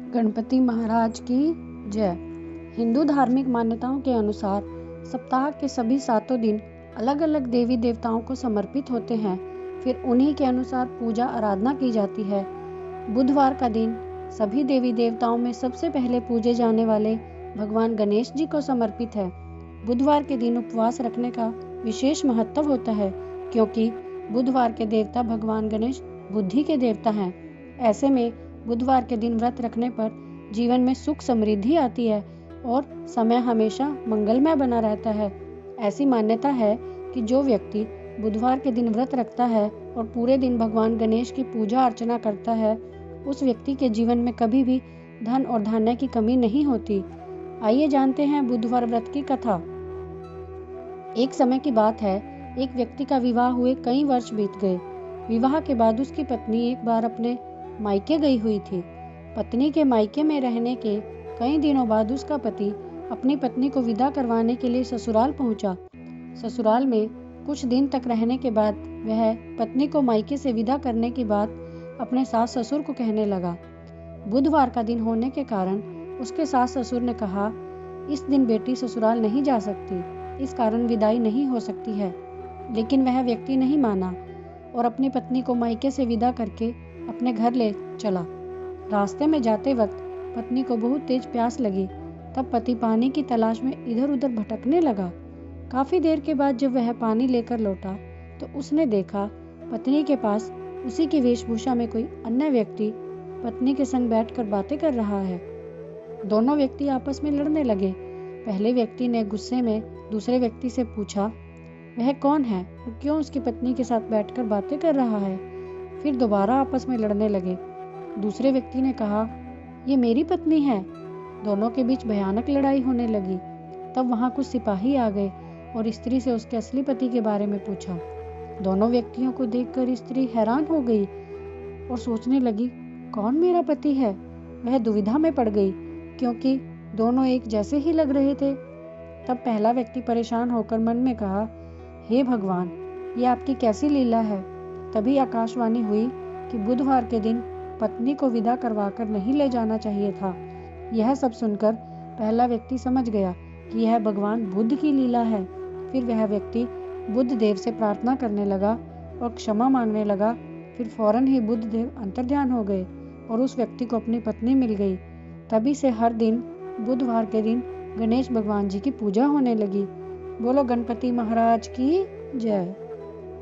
गणपति महाराज की जय। हिंदू धार्मिक मान्यताओं के अनुसार सप्ताह के सभी 7 दिन अलग अलग देवी देवताओं को समर्पित होते हैं। फिर उन्हीं के अनुसार पूजा आराधना की जाती है। बुधवार का दिन सभी देवी देवताओं में सबसे पहले पूजे जाने वाले भगवान गणेश जी को समर्पित है। बुधवार के दिन उपवास रखने का विशेष महत्व होता है, क्योंकि बुधवार के देवता भगवान गणेश बुद्धि के देवता हैं। ऐसे में बुधवार के दिन व्रत रखने पर जीवन में सुख समृद्धि आती है और समय हमेशा मंगलमय बना रहता है। ऐसी मान्यता है कि जो व्यक्ति बुधवार के दिन व्रत रखता है और पूरे दिन भगवान गणेश की पूजा अर्चना करता है, उस व्यक्ति के जीवन में कभी भी धन और धान्य की कमी नहीं होती। आइए जानते हैं बुधवार व्रत की कथा। एक समय की बात है, एक व्यक्ति का विवाह हुए कई वर्ष बीत गए। विवाह के बाद उसकी पत्नी एक बार अपने मायके गई हुई थी। पत्नी के मायके में रहने के कई दिनों बाद उसका पति अपनी पत्नी को विदा करवाने के लिए ससुराल पहुंचा। ससुराल में कुछ दिन तक रहने के बाद वह पत्नी को मायके से विदा करने की बात अपने सास ससुर को कहने लगा। बुधवार का दिन होने के कारण उसके सास ससुर ने कहा, इस दिन बेटी ससुराल नहीं जा सकती, इस कारण विदाई नहीं हो सकती है। लेकिन वह व्यक्ति नहीं माना और अपनी पत्नी को मायके से विदा करके अपने घर ले चला। रास्ते में जाते वक्त पत्नी को बहुत तेज प्यास लगी। तब पति पानी की तलाश में इधर उधर भटकने लगा। काफी देर के बाद जब वह पानी लेकर लौटा तो उसने देखा पत्नी के पास उसी की वेशभूषा में कोई अन्य व्यक्ति पत्नी के संग बैठकर बातें कर रहा है। दोनों व्यक्ति आपस में लड़ने लगे। पहले व्यक्ति ने गुस्से में दूसरे व्यक्ति से पूछा, वह कौन है और क्यों उसकी पत्नी के साथ बैठकर बातें कर रहा है। फिर दोबारा आपस में लड़ने लगे। दूसरे व्यक्ति ने कहा, ये मेरी पत्नी है। दोनों के बीच भयानक लड़ाई होने लगी। तब वहां कुछ सिपाही आ गए और स्त्री से उसके असली पति के बारे में पूछा। दोनों व्यक्तियों को देखकर स्त्री हैरान हो गई और सोचने लगी, कौन मेरा पति है। वह दुविधा में पड़ गई, क्योंकि दोनों एक जैसे ही लग रहे थे। तब पहला व्यक्ति परेशान होकर मन में कहा, हे भगवान, ये आपकी कैसी लीला है। तभी आकाशवाणी हुई कि बुधवार के दिन पत्नी को विदा करवाकर नहीं ले जाना चाहिए था। यह सब सुनकर पहला व्यक्ति समझ गया कि यह भगवान बुद्ध की लीला है। फिर वह व्यक्ति बुद्ध देव से प्रार्थना करने लगा और क्षमा मांगने लगा। फिर फौरन ही बुद्ध देव अंतर्ध्यान हो गए और उस व्यक्ति को अपनी पत्नी मिल गई। तभी से हर दिन बुधवार के दिन गणेश भगवान जी की पूजा होने लगी। बोलो गणपति महाराज की जय।